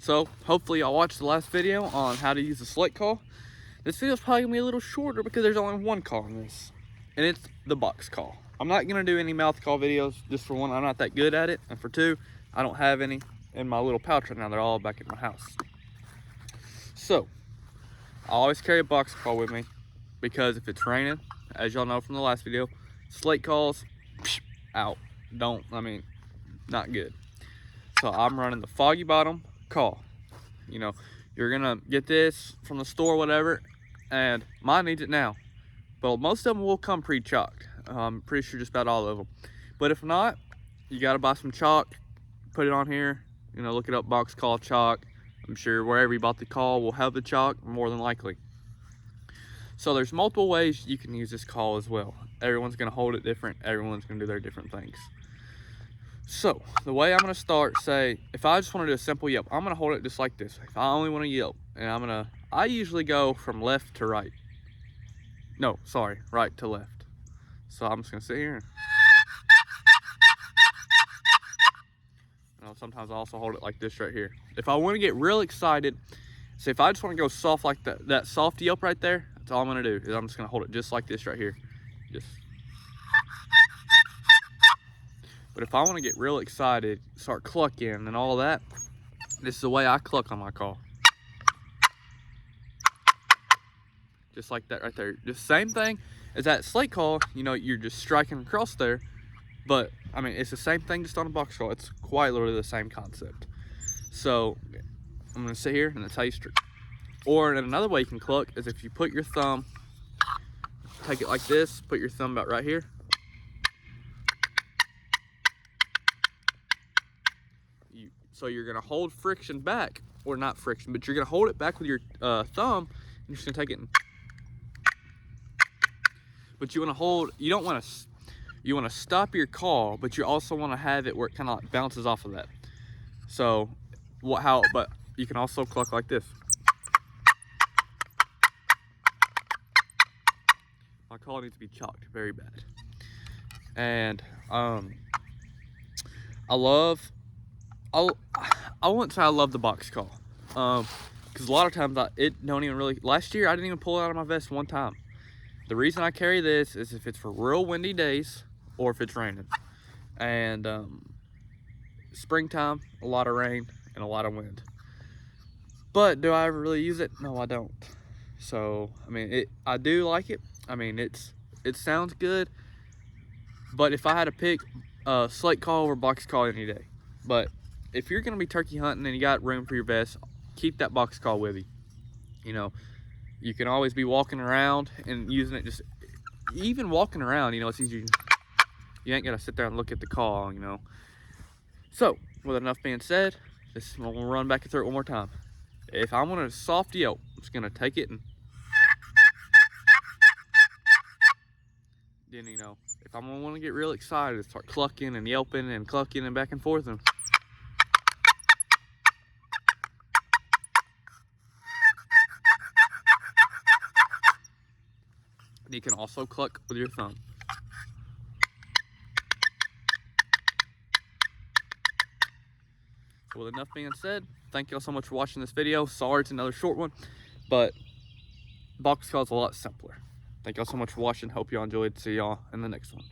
So hopefully y'all watched the last video on how to use the slate call. This video is probably gonna be a little shorter because there's only one call in this, and it's the box call. I'm not gonna do any mouth call videos. Just for one, I'm not that good at it, and for two, I don't have any in my little pouch right now. They're all back at my house. So I always carry a box call with me because if it's raining, as y'all know from the last video, slate calls out. Not good. So I'm running the Foggy Bottom call. You know, you're gonna get this from the store, whatever, and mine needs it now. But most of them will come pre-chalked. I'm pretty sure just about all of them. But if not, you gotta buy some chalk, put it on here. You know, look it up, box call chalk. I'm sure wherever you bought the call will have the chalk, more than likely. So there's multiple ways you can use this call as well. Everyone's gonna hold it different. Everyone's gonna do their different things. So the way I'm gonna start, say, if I just wanna do a simple yelp, I'm gonna hold it just like this. If I only wanna yelp, and I usually go from left to right. No, sorry, right to left. So I'm just gonna sit here. Sometimes I also hold it like this right here. If I wanna get real excited, say if I just wanna go soft like that soft yelp right there, that's all I'm gonna do, is I'm just gonna hold it just like this right here. But if I want to get real excited, start clucking and all that, this is the way I cluck on my call. Just like that right there. Just same thing as that slate call, you know, you're just striking across there. But, I mean, it's the same thing just on a box call. It's quite literally the same concept. So, I'm going to sit here and that's how you strike. Or another way you can cluck is if you put your thumb, take it like this, put your thumb about right here. So you're gonna hold friction back, or not friction, but you're gonna hold it back with your thumb, and you're just gonna take it. But you wanna hold, you wanna stop your call, but you also wanna have it where it kind of like bounces off of that. So, but you can also cluck like this. My call needs to be chalked very bad. And I wouldn't say I love the box call, because a lot of times it don't even really. Last year I didn't even pull it out of my vest one time. The reason I carry this is if it's for real windy days or if it's raining. And springtime, a lot of rain and a lot of wind. But do I ever really use it? No, I don't. So I mean, I do like it. I mean, it sounds good. But if I had to pick, slate call over box call any day. But if you're gonna be turkey hunting and you got room for your vest, keep that box call with you. You know, you can always be walking around and using it. Just even walking around, you know, it's easier. You ain't gotta sit there and look at the call, you know. So with enough being said, I'm gonna run back through it one more time. If I want a soft yelp, I'm just gonna take it and then, you know, if I'm gonna want to get real excited, start clucking and yelping and clucking and back and forth. And you can also cluck with your thumb. So with enough being said, thank y'all so much for watching this video. Sorry it's another short one, but box call is a lot simpler. Thank y'all so much for watching. Hope y'all enjoyed. See y'all in the next one.